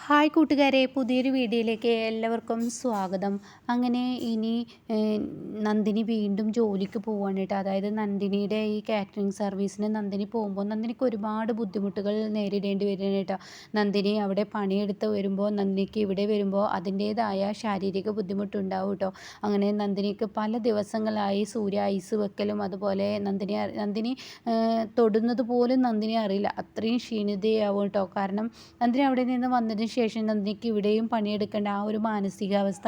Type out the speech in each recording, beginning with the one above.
Hi കൂട്ടുകാരെ, പുതിയൊരു വീഡിയോയിലേക്ക് എല്ലാവർക്കും സ്വാഗതം. അങ്ങനെ ഇനി നന്ദിനി വീണ്ടും ജോലിക്ക് പോവാണ് കേട്ടോ. അതായത് നന്ദിനിയുടെ ഈ കാറ്ററിംഗ് സർവീസിന് നന്ദിനി പോകുമ്പോൾ നന്ദിനിക്ക് ഒരുപാട് ബുദ്ധിമുട്ടുകൾ നേരിടേണ്ടി വരുന്നത് കേട്ടോ. നന്ദിനി അവിടെ പണിയെടുത്ത് വരുമ്പോൾ നന്ദിനിക്ക് ഇവിടെ വരുമ്പോൾ അതിൻ്റേതായ ശാരീരിക ബുദ്ധിമുട്ടുണ്ടാവും കേട്ടോ. അങ്ങനെ നന്ദിനിക്ക് പല ദിവസങ്ങളായി സൂര്യ ഐസ് വെക്കലും അതുപോലെ നന്ദിനി തൊടുന്നത് പോലും നന്ദിനി അറിയില്ല. അത്രയും ക്ഷീണിതയാവും കേട്ടോ. കാരണം നന്ദിനി അവിടെ നിന്ന് വന്നതിന് ശേഷം നന്ദിനിക്ക് ഇവിടെയും പണിയെടുക്കേണ്ട ആ ഒരു മാനസികാവസ്ഥ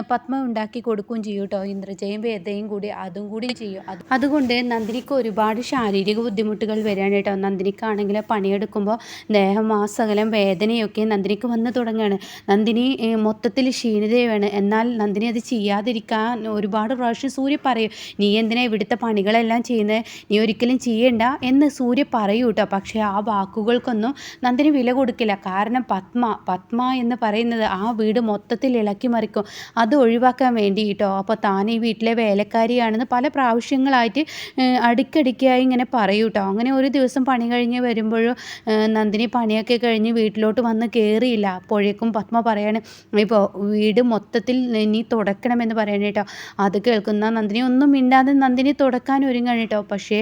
പത്മ ഉണ്ടാക്കി കൊടുക്കുകയും ചെയ്യും കേട്ടോ. ഇന്ദ്രജയും വേദയും കൂടി അതും കൂടി ചെയ്യും. അതുകൊണ്ട് നന്ദിനിക്ക് ഒരുപാട് ശാരീരിക ബുദ്ധിമുട്ടുകൾ വരികയാണ് കേട്ടോ. നന്ദിനിക്കാണെങ്കിൽ പണിയെടുക്കുമ്പോൾ ദേഹമാസകലം വേദനയൊക്കെ നന്ദിനിക്ക് വന്ന് തുടങ്ങുകയാണ്. നന്ദിനി മൊത്തത്തിൽ ക്ഷീണിതയാണ്. എന്നാൽ നന്ദിനി അത് ചെയ്യാതിരിക്കാൻ ഒരുപാട് പ്രാവശ്യം സൂര്യ പറയും, നീ എന്തിനാ ഇവിടുത്തെ പണികളെല്ലാം ചെയ്യുന്നത്, നീ ഒരിക്കലും ചെയ്യണ്ട എന്ന് സൂര്യ പറയൂ കേട്ടോ. പക്ഷേ ആ വാക്കുകൾക്കൊന്നും നന്ദിനി വില കൊടുക്കില്ല. കാരണം പത്മ എന്ന് പറയുന്നത് ആ വീട് മൊത്തത്തിൽ ഇളക്കി മറിക്കും. അത് ഒഴിവാക്കാൻ വേണ്ടി കേട്ടോ. അപ്പോൾ താൻ ഈ വീട്ടിലെ വേലക്കാരിയാണെന്ന് പല പ്രാവശ്യങ്ങളായിട്ട് അടിക്കടിക്കായി ഇങ്ങനെ പറയൂ കേട്ടോ. അങ്ങനെ ഒരു ദിവസം പണി കഴിഞ്ഞ് വരുമ്പോഴും നന്ദിനി പണിയൊക്കെ കഴിഞ്ഞ് വീട്ടിലോട്ട് വന്ന് കയറിയില്ല. അപ്പോഴേക്കും പത്മ പറയാണ്, ഇപ്പോൾ വീട് മൊത്തത്തിൽ നീ തുടക്കണമെന്ന് പറയണം കേട്ടോ. അത് കേൾക്കുന്ന നന്ദിനി ഒന്നും മിണ്ടാതെ നന്ദിനി തുടക്കാൻ ഒരുങ്ങണം കേട്ടോ. പക്ഷേ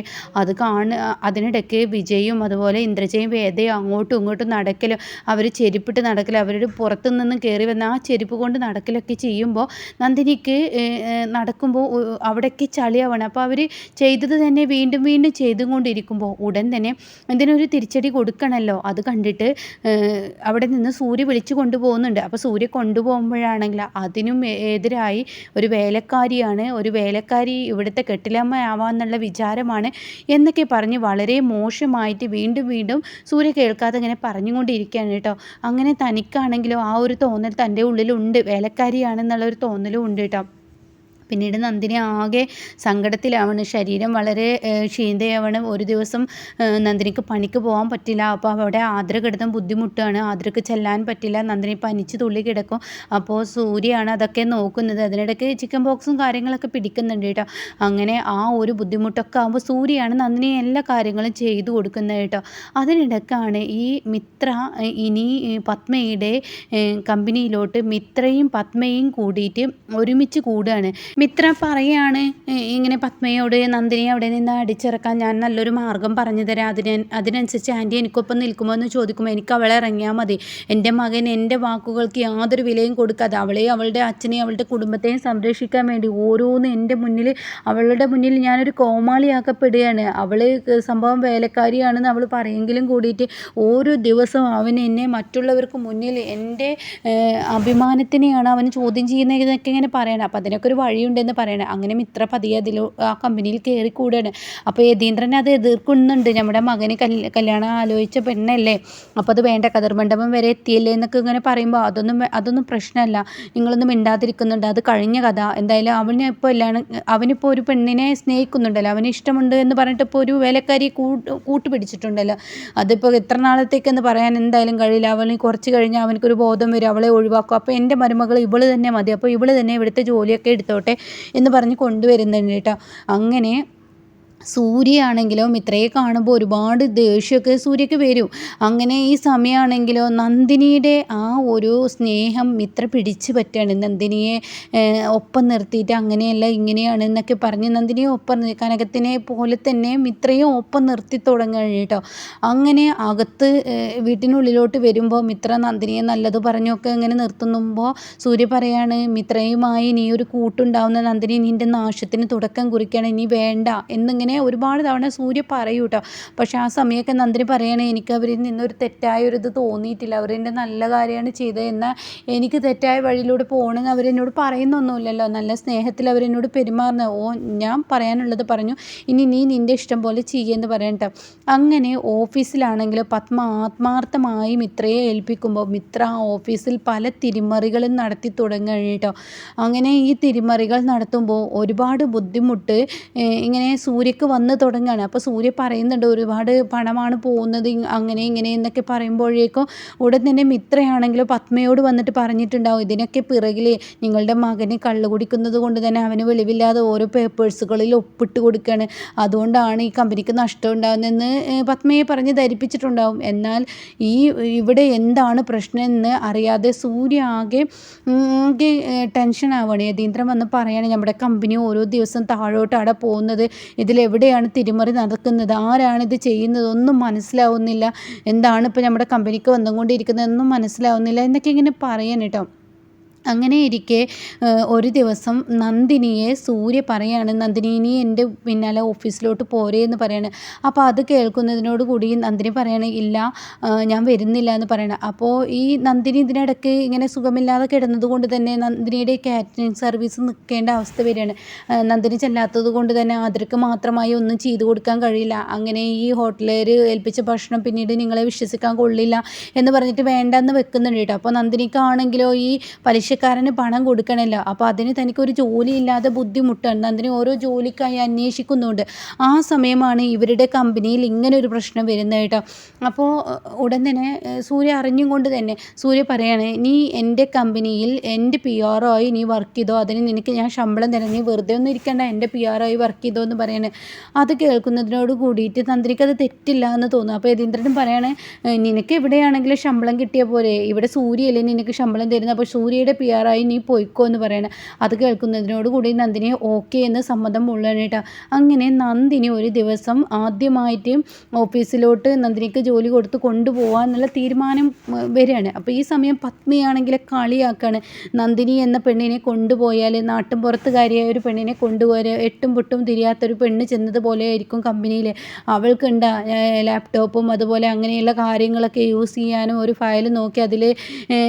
അതിനിടയ്ക്ക് വിജയും അതുപോലെ ഇന്ദ്രജയും വേദയും അങ്ങോട്ടും ഇങ്ങോട്ടും നടക്കലും അവർ ചെരുപ്പിട്ട് നടക്കലും അവരുടെ പുറത്തു നിന്ന് കയറി വന്ന ആ ചെരുപ്പ് കൊണ്ട് നടക്കലൊക്കെ ചെയ്യുമ്പോൾ നന്ദിനിക്ക് നടക്കുമ്പോൾ അവിടേക്ക് ചളിയാവണം. അപ്പോൾ അവർ ചെയ്തത് തന്നെ വീണ്ടും വീണ്ടും ചെയ്തുകൊണ്ടിരിക്കുമ്പോൾ ഉടൻ തന്നെ ഇതിനൊരു തിരിച്ചടി കൊടുക്കണമല്ലോ. അത് കണ്ടിട്ട് അവിടെ നിന്ന് സൂര്യ വിളിച്ചു കൊണ്ടുപോകുന്നുണ്ട്. അപ്പോൾ സൂര്യ കൊണ്ടുപോകുമ്പോഴാണെങ്കിൽ അതിനും എതിരായി ഒരു വേലക്കാരി ഇവിടുത്തെ കെട്ടിലമ്മ ആവാമെന്നുള്ള വിചാരമാണ് എന്നൊക്കെ പറഞ്ഞ് വളരെ മോശമായിട്ട് വീണ്ടും സൂര്യ കേൾക്കാതെ ഇങ്ങനെ പറഞ്ഞുകൊണ്ടിരിക്കുകയാണ് കേട്ടോ. അങ്ങനെ തനിക്കാണെങ്കിലോ ആ ഒരു തോന്നൽ തൻ്റെ ഉള്ളിലുണ്ട്, വേലക്കാരിയാണെന്നുള്ളൊരു തോന്നലും ഉണ്ട് കേട്ടോ. പിന്നീട് നന്ദിനി ആകെ സങ്കടത്തിലാവണം. ശരീരം വളരെ ക്ഷീണിതയാവണം. ഒരു ദിവസം നന്ദിനിക്ക് പണിക്ക് പോകാൻ പറ്റില്ല. അപ്പോൾ അവിടെ ആദ്ര കിടത്താൻ ബുദ്ധിമുട്ടാണ്. ആദ്രക്ക് ചെല്ലാൻ പറ്റില്ല. നന്ദിനി പനിച്ച് തുള്ളി കിടക്കും. അപ്പോൾ സൂര്യയാണ് അതൊക്കെ നോക്കുന്നത്. അതിനിടയ്ക്ക് ചിക്കൻ ബോക്സും കാര്യങ്ങളൊക്കെ പിടിക്കുന്നുണ്ട് കേട്ടോ. അങ്ങനെ ആ ഒരു ബുദ്ധിമുട്ടൊക്കെ ആകുമ്പോൾ സൂര്യയാണ് നന്ദിനി എല്ലാ കാര്യങ്ങളും ചെയ്തു കൊടുക്കുന്നത് കേട്ടോ. അതിനിടയ്ക്കാണ് ഈ മിത്ര ഇനി പത്മയുടെ കമ്പനിയിലോട്ട് മിത്രയും പത്മയും കൂടിയിട്ട് ഒരുമിച്ച് കൂടുകയാണ്. മിത്ര പറയാണ് ഇങ്ങനെ പത്മയോട്, നന്ദിനി അവിടെ നിന്ന് അടിച്ചിറക്കാൻ ഞാൻ നല്ലൊരു മാർഗം പറഞ്ഞു തരാം, അതിനനുസരിച്ച് ആൻറ്റി എനിക്കൊപ്പം നിൽക്കുമോ എന്ന് ചോദിക്കുമ്പോൾ എനിക്ക് അവളെ ഇറങ്ങിയാൽ മതി. എൻ്റെ മകൻ എൻ്റെ വാക്കുകൾക്ക് യാതൊരു വിലയും കൊടുക്കാതെ അവളെയും അവളുടെ അച്ഛനെയും അവളുടെ കുടുംബത്തെയും സംരക്ഷിക്കാൻ വേണ്ടി ഓരോന്ന് അവളുടെ മുന്നിൽ ഞാനൊരു കോമാളിയാക്കപ്പെടുകയാണ്. അവൾ സംഭവം വേലക്കാരിയാണെന്ന് അവൾ പറയെങ്കിലും കൂടിയിട്ട് ഓരോ ദിവസവും അവൻ എന്നെ മറ്റുള്ളവർക്ക് മുന്നിൽ എൻ്റെ അഭിമാനത്തിനെയാണ് അവൻ ചോദ്യം ചെയ്യുന്നതൊക്കെ ഇങ്ങനെ പറയണം. അപ്പോൾ അതിനൊക്കെ ഒരു വഴിയുണ്ടെന്ന് പറയണം. അങ്ങനെ മിത്ര പതിയെ ആ കമ്പനിയിൽ കയറി കൂടുകയാണ്. അപ്പോൾ യതീന്ദ്രൻ അത് എതിർക്കുന്നുണ്ട്. നമ്മുടെ മകന് കല്യാണം ആലോചിച്ച പെണ്ണല്ലേ, അപ്പോൾ അത് വേണ്ട, കതിർമണ്ഡപം വരെ എത്തിയല്ലേ എന്നൊക്കെ ഇങ്ങനെ പറയുമ്പോൾ അതൊന്നും പ്രശ്നമല്ല, നിങ്ങളൊന്നും മിണ്ടാതിരിക്കുന്നുണ്ട്, അത് കഴിഞ്ഞ കഥ. എന്തായാലും അവനിപ്പോൾ ഒരു പെണ്ണിനെ സ്നേഹിക്കുന്നുണ്ടല്ലോ, അവന് ഇഷ്ടമുണ്ട് എന്ന് പറഞ്ഞിട്ട് ഇപ്പോൾ ഒരു വേലക്കാരി കൂട്ടുപിടിച്ചിട്ടുണ്ടല്ലോ. അതിപ്പോൾ എത്ര നാളത്തേക്കെന്ന് പറയാൻ എന്തായാലും കഴിയില്ല. അവന് കുറച്ച് കഴിഞ്ഞാൽ അവനക്കൊരു ബോധം വരും, അവളെ ഒഴിവാക്കും. അപ്പോൾ എൻ്റെ മരുമകൾ ഇവള് തന്നെ മതി, അപ്പോൾ ഇവള് തന്നെ ഇവിടുത്തെ ജോലിയൊക്കെ എടുത്തോട്ടെ എന്ന് പറഞ്ഞ് കൊണ്ടുവരുന്നുണ്ട് കേട്ടോ. അങ്ങനെ സൂര്യയാണെങ്കിലോ മിത്രയെ കാണുമ്പോൾ ഒരുപാട് ദേഷ്യമൊക്കെ സൂര്യക്ക് വരും. അങ്ങനെ ഈ സമയമാണെങ്കിലോ നന്ദിനിയുടെ ആ ഒരു സ്നേഹം മിത്ര പിടിച്ചു പറ്റുകയാണ്. നന്ദിനിയെ ഒപ്പം നിർത്തിയിട്ട് അങ്ങനെയല്ല ഇങ്ങനെയാണ് എന്നൊക്കെ പറഞ്ഞ് നന്ദിനിയെ ഒപ്പം കനകത്തിനെ പോലെ തന്നെ മിത്രയും ഒപ്പം നിർത്തി തുടങ്ങുകയാണ് കേട്ടോ. അങ്ങനെ അകത്ത് വീട്ടിനുള്ളിലോട്ട് വരുമ്പോൾ മിത്ര നന്ദിനിയെ നല്ലത് പറഞ്ഞൊക്കെ ഇങ്ങനെ നിർത്തുമ്പോൾ സൂര്യ പറയാണ്, മിത്രയുമായി നീ ഒരു കൂട്ടുണ്ടാവുന്ന നന്ദിനി നിൻ്റെ നാശത്തിന് തുടക്കം കുറിക്കണം, ഇനി വേണ്ട എന്നിങ്ങനെ ഒരുപാട് തവണ സൂര്യ പറയൂ കേട്ടോ. പക്ഷെ ആ സമയമൊക്കെ നന്ദിനി പറയണേ, എനിക്ക് അവരിൽ നിന്നൊരു തെറ്റായൊരിത് തോന്നിയിട്ടില്ല, അവരെൻ്റെ നല്ല കാര്യമാണ് ചെയ്തത്, എന്നാൽ എനിക്ക് തെറ്റായ വഴിയിലൂടെ പോകണമെന്ന് അവരെന്നോട് പറയുന്നൊന്നുമില്ലല്ലോ, നല്ല സ്നേഹത്തിൽ അവരെന്നോട് പെരുമാറുന്ന. ഞാൻ പറയാനുള്ളത് പറഞ്ഞു, ഇനി നീ നിൻ്റെ ഇഷ്ടം പോലെ ചെയ്യുമെന്ന് പറയട്ടോ. അങ്ങനെ ഓഫീസിലാണെങ്കിൽ പത്മ ആത്മാർത്ഥമായി മിത്രയെ ഏൽപ്പിക്കുമ്പോൾ മിത്ര ആ ഓഫീസിൽ പല തിരിമറികളും നടത്തി തുടങ്ങുകയാണ് കേട്ടോ. അങ്ങനെ ഈ തിരിമറികൾ നടത്തുമ്പോൾ ഒരുപാട് ബുദ്ധിമുട്ട് ഇങ്ങനെ സൂര്യ സൂര്യക്ക് വന്ന് തുടങ്ങുകയാണ്. അപ്പോൾ സൂര്യ പറയുന്നുണ്ട് ഒരുപാട് പണമാണ് പോകുന്നത് അങ്ങനെ ഇങ്ങനെ എന്നൊക്കെ പറയുമ്പോഴേക്കും ഉടൻ തന്നെ മിത്രയാണെങ്കിലോ പത്മയോട് വന്നിട്ട് പറഞ്ഞിട്ടുണ്ടാവും, ഇതിനൊക്കെ പിറകിൽ നിങ്ങളുടെ മകന് കള്ള് കുടിക്കുന്നത് കൊണ്ട് തന്നെ അവന് വെളിവില്ലാതെ ഓരോ പേപ്പേഴ്സുകളിൽ ഒപ്പിട്ട് കൊടുക്കുകയാണ്, അതുകൊണ്ടാണ് ഈ കമ്പനിക്ക് നഷ്ടം ഉണ്ടാകുന്നതെന്ന് പത്മയെ പറഞ്ഞ് ധരിപ്പിച്ചിട്ടുണ്ടാവും. എന്നാൽ ഇവിടെ എന്താണ് പ്രശ്നം എന്ന് അറിയാതെ സൂര്യ ആകെ ടെൻഷൻ ആവുകയാണ്. യതീന്ദ്രൻ വന്ന് പറയുകയാണ്, നമ്മുടെ കമ്പനി ഓരോ ദിവസം താഴോട്ടാണ് പോകുന്നത്, ഇതിലെവിടെയാണ് തിരിമറി നടക്കുന്നത്, ആരാണിത് ചെയ്യുന്നത് ഒന്നും മനസ്സിലാവുന്നില്ല, എന്താണ് ഇപ്പോൾ നമ്മുടെ കമ്പനിക്ക് വന്നുകൊണ്ടിരിക്കുന്നതെന്നും മനസ്സിലാവുന്നില്ല എന്നൊക്കെ ഇങ്ങനെ പറയാൻ കേട്ടോ. അങ്ങനെ ഇരിക്കെ ഒരു ദിവസം നന്ദിനിയെ സൂര്യ പറയാണ്, നന്ദിനി നീ എൻ്റെ പിന്നാലെ ഓഫീസിലോട്ട് പോരേ എന്ന് പറയാണ്. അപ്പോൾ അത് കേൾക്കുന്നതിനോട് കൂടി നന്ദിനി പറയണേ, ഇല്ല ഞാൻ വരുന്നില്ല എന്ന് പറയണം. അപ്പോൾ ഈ നന്ദിനി ഇതിനിടയ്ക്ക് ഇങ്ങനെ സുഖമില്ലാതെ കിടന്നത് കൊണ്ട് തന്നെ നന്ദിനിയുടെ കാറ്ററിംഗ് സർവീസ് നിൽക്കേണ്ട അവസ്ഥ വരികയാണ്. നന്ദിനി ചെല്ലാത്തത് കൊണ്ട് തന്നെ ആതിരക്ക് മാത്രമായി ഒന്നും ചെയ്തു കൊടുക്കാൻ കഴിയില്ല. അങ്ങനെ ഈ ഹോട്ടലുകാർ ഏൽപ്പിച്ച ഭക്ഷണം പിന്നീട് നിങ്ങളെ വിശ്വസിക്കാൻ കൊള്ളില്ല എന്ന് പറഞ്ഞിട്ട് വേണ്ടെന്ന് വെക്കുന്നുണ്ട് കേട്ടോ. അപ്പോൾ നന്ദിനിക്കാണെങ്കിലോ ഈ പലിശക്കാരന് പണം കൊടുക്കണമല്ലോ, അപ്പോൾ അതിന് തനിക്കൊരു ജോലിയില്ലാതെ ബുദ്ധിമുട്ടാണ്. നന്ദിനി ഓരോ ജോലിക്കായി അന്വേഷിക്കുന്നുണ്ട്. ആ സമയമാണ് ഇവരുടെ കമ്പനിയിൽ ഇങ്ങനെ ഒരു പ്രശ്നം വരുന്നത് കേട്ടോ. അപ്പോൾ ഉടൻ തന്നെ സൂര്യ അറിഞ്ഞും കൊണ്ട് തന്നെ സൂര്യ പറയാണ്, നീ എൻ്റെ കമ്പനിയിൽ എൻ്റെ PR ആയി നീ വർക്ക് ചെയ്തോ, അതിന് നിനക്ക് ഞാൻ ശമ്പളം തരാം, നീ വെറുതെ ഒന്നും ഇരിക്കണ്ട, എൻ്റെ PR ആയി വർക്ക് ചെയ്തോ എന്ന് പറയാണ്. അത് കേൾക്കുന്നതിനോട് കൂടിയിട്ട് നന്ദിനിക്ക് അത് തെറ്റില്ല എന്ന് തോന്നുന്നു. അപ്പോൾ യതീന്ദ്രനും പറയാണ്, നിനക്ക് എവിടെയാണെങ്കിലും ശമ്പളം കിട്ടിയാൽ പോരെ, ഇവിടെ സൂര്യയല്ലേ നിനക്ക് ശമ്പളം തരുന്നത്, അപ്പോൾ സൂര്യയുടെ PR ആയി നീ പോയിക്കോ എന്ന് പറയണം. അത് കേൾക്കുന്നതിനോട് കൂടി നന്ദിനി ഓക്കെ എന്ന് സമ്മതം മുള്ളാണ് കേട്ടോ. അങ്ങനെ നന്ദിനി ഒരു ദിവസം ആദ്യമായിട്ട് ഓഫീസിലോട്ട് നന്ദിനിക്ക് ജോലി കൊടുത്ത് കൊണ്ടുപോകാനുള്ള തീരുമാനം വരികയാണ്. അപ്പോൾ ഈ സമയം പത്മിയാണെങ്കിൽ കളിയാക്കാണ്, നന്ദിനി എന്ന പെണ്ണിനെ കൊണ്ടുപോയാൽ നാട്ടും പുറത്തുകാരിയായ ഒരു പെണ്ണിനെ കൊണ്ടുപോയാൽ എട്ടും പൊട്ടും തിരിയാത്തൊരു പെണ്ണ് ചെന്നതുപോലെ ആയിരിക്കും കമ്പനിയിൽ, അവൾക്കുണ്ട ലാപ്ടോപ്പും അതുപോലെ അങ്ങനെയുള്ള കാര്യങ്ങളൊക്കെ യൂസ് ചെയ്യാനും ഒരു ഫയൽ നോക്കി അതിൽ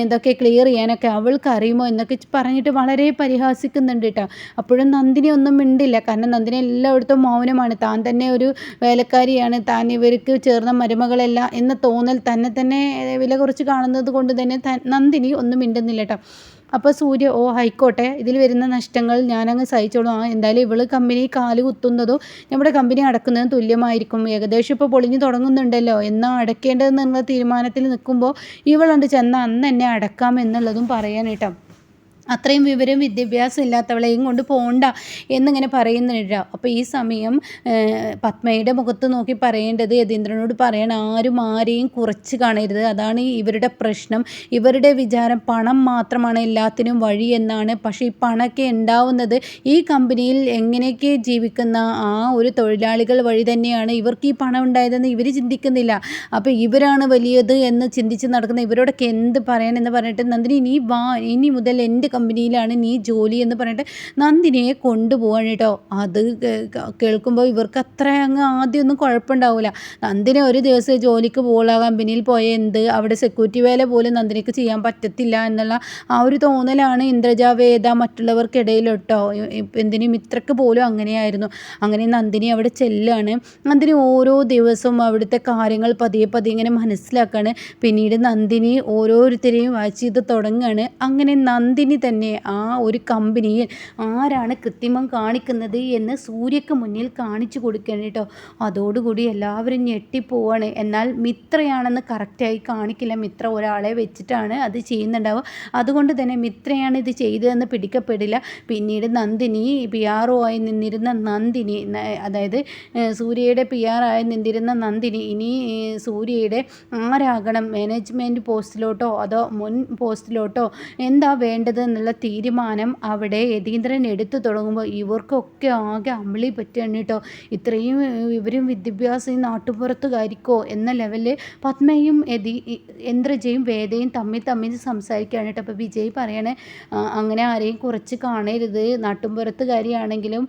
ഇതൊക്കെ ക്ലിയർ ചെയ്യാനൊക്കെ അവൾക്ക് അറിയുമോ എന്നൊക്കെ പറഞ്ഞിട്ട് വളരെ പരിഹാസിക്കുന്നുണ്ട് കേട്ടോ. അപ്പോഴും നന്ദിനി ഒന്നും മിണ്ടില്ല, കാരണം നന്ദിനി എല്ലായിടത്തും മൗനമാണ്, താൻ തന്നെ ഒരു വേലക്കാരിയാണ്, താൻ ഇവർക്ക് ചേർന്ന മരുമകളല്ല എന്ന തോന്നൽ തന്നെ വില കുറച്ച് കാണുന്നത് കൊണ്ട് തന്നെ നന്ദിനി ഒന്നും മിണ്ടുന്നില്ല കേട്ടോ. അപ്പോൾ സൂര്യ ആയിക്കോട്ടെ, ഇതിൽ വരുന്ന നഷ്ടങ്ങൾ ഞാനങ്ങ് സഹിച്ചോളും, എന്തായാലും ഇവള് കമ്പനി കാല് കുത്തുന്നതോ നമ്മുടെ കമ്പനി അടക്കുന്നതും തുല്യമായിരിക്കും, ഏകദേശം ഇപ്പോൾ പൊളിഞ്ഞു തുടങ്ങുന്നുണ്ടല്ലോ, എന്നാ അടയ്ക്കേണ്ടതെന്നുള്ള തീരുമാനത്തിൽ നിൽക്കുമ്പോൾ ഇവളുണ്ട് ചെന്ന അന്ന് എന്നെ അടക്കാം എന്നുള്ളതും പറയാൻ കേട്ടോ. അത്രയും വിവരം വിദ്യാഭ്യാസം ഇല്ലാത്തവളെയും കൊണ്ട് പോകണ്ട എന്നിങ്ങനെ പറയുന്നുണ്ട്. അപ്പോൾ ഈ സമയം പത്മയുടെ മുഖത്ത് നോക്കി പറയേണ്ടത് യതീന്ദ്രനോട് പറയണം, ആരും ആരെയും കുറച്ച് കാണരുത്, അതാണ് ഇവരുടെ പ്രശ്നം, ഇവരുടെ വിചാരം പണം മാത്രമാണ് എല്ലാത്തിനും വഴി എന്നാണ്. പക്ഷേ ഈ പണമൊക്കെ ഉണ്ടാവുന്നത് ഈ കമ്പനിയിൽ എങ്ങനെയൊക്കെ ജീവിക്കുന്ന ആ ഒരു തൊഴിലാളികൾ വഴി തന്നെയാണ്, ഇവർക്ക് ഈ പണം ഉണ്ടായതെന്ന് ഇവർ ചിന്തിക്കുന്നില്ല. അപ്പോൾ ഇവരാണ് വലിയത് എന്ന് ചിന്തിച്ച് നടക്കുന്ന ഇവരോടൊക്കെ എന്ത് പറയാനെന്ന് പറഞ്ഞിട്ട് നന്ദിനി നീ വാ, ഇനി മുതൽ എൻ്റെ കമ്പനിയിലാണ് നീ ജോലി എന്ന് പറഞ്ഞിട്ട് നന്ദിനിയെ കൊണ്ടുപോകാൻ കേട്ടോ. അത് കേൾക്കുമ്പോൾ ഇവർക്ക് അത്ര അങ്ങ് ആദ്യമൊന്നും കുഴപ്പമുണ്ടാവില്ല. നന്ദിനി ഒരു ദിവസം ജോലിക്ക് പോകുക, കമ്പനിയിൽ പോയ എന്ത് അവിടെ സെക്യൂരിറ്റി വേല പോലും നന്ദിനിക്ക് ചെയ്യാൻ പറ്റത്തില്ല എന്നുള്ള ആ ഒരു തോന്നലാണ് ഇന്ദ്രജ, വേദ മറ്റുള്ളവർക്കിടയിൽ കേട്ടോ. എന്തിനും മിത്രക്ക് പോലും അങ്ങനെയായിരുന്നു. അങ്ങനെ നന്ദിനി അവിടെ ചെല്ലാണ്. നന്ദിനി ഓരോ ദിവസവും അവിടുത്തെ കാര്യങ്ങൾ പതിയെ ഇങ്ങനെ മനസ്സിലാക്കാണ്. പിന്നീട് നന്ദിനി ഓരോരുത്തരെയും വാച്ച് ചെയ്ത് തുടങ്ങുകയാണ്. അങ്ങനെ നന്ദിനി തന്നെ ആ ഒരു കമ്പനിയിൽ ആരാണ് കൃത്രിമം കാണിക്കുന്നത് എന്ന് സൂര്യക്ക് മുന്നിൽ കാണിച്ചു കൊടുക്കുകയാണ് കേട്ടോ. അതോടുകൂടി എല്ലാവരും ഞെട്ടിപ്പോവാണ്. എന്നാൽ മിത്രയാണെന്ന് കറക്റ്റായി കാണിക്കില്ല, മിത്ര ഒരാളെ വെച്ചിട്ടാണ് അത് ചെയ്യുന്നുണ്ടാവുക, അതുകൊണ്ട് തന്നെ മിത്രയാണ് ഇത് ചെയ്തതെന്ന് പിടിക്കപ്പെടില്ല. പിന്നീട് നന്ദിനി PR ആയി നിന്നിരുന്ന നന്ദിനി, അതായത് സൂര്യയുടെ PR ആയി നിന്നിരുന്ന നന്ദിനി ഇനി സൂര്യയുടെ ആരാകണം, മാനേജ്മെൻറ്റ് പോസ്റ്റിലോട്ടോ അതോ മുൻ പോസ്റ്റിലോട്ടോ എന്താ വേണ്ടത് എന്നുള്ള തീരുമാനം അവിടെ യതീന്ദ്രൻ എടുത്തു തുടങ്ങുമ്പോൾ ഇവർക്കൊക്കെ ആകെ അമളി പറ്റുകയാണ് കേട്ടോ. ഇത്രയും ഇവരും വിദ്യാഭ്യാസം ഈ നാട്ടുപുറത്തുകാരിക്കോ എന്ന ലെവലിൽ പത്മയും ഇന്ദ്രജയും വേദയും തമ്മിൽ സംസാരിക്കുകയാണ് കേട്ടോ. അപ്പോൾ വിജയ് പറയണേ, അങ്ങനെ ആരെയും കുറച്ച് കാണരുത്, നാട്ടുപുറത്തുകാരിയാണെങ്കിലും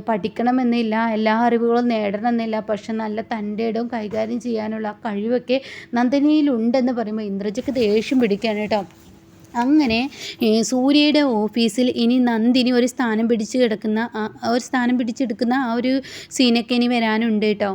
പഠിക്കണമെന്നില്ല, എല്ലാ അറിവുകളും നേടണമെന്നില്ല, പക്ഷെ നല്ല തൻ്റെ ഇടവും കൈകാര്യം ചെയ്യാനുള്ള കഴിവൊക്കെ നന്ദിനിയിലുണ്ടെന്ന് പറയുമ്പോൾ ഇന്ദ്രജയ്ക്ക് ദേഷ്യം പിടിക്കുകയാണ് കേട്ടോ. അങ്ങനെ സൂര്യയുടെ ഓഫീസിൽ ഇനി നന്ദിനി ഒരു സ്ഥാനം പിടിച്ചെടുക്കുന്ന ആ ഒരു സീനൊക്കെ ഇനി വരാനുണ്ട് കേട്ടോ.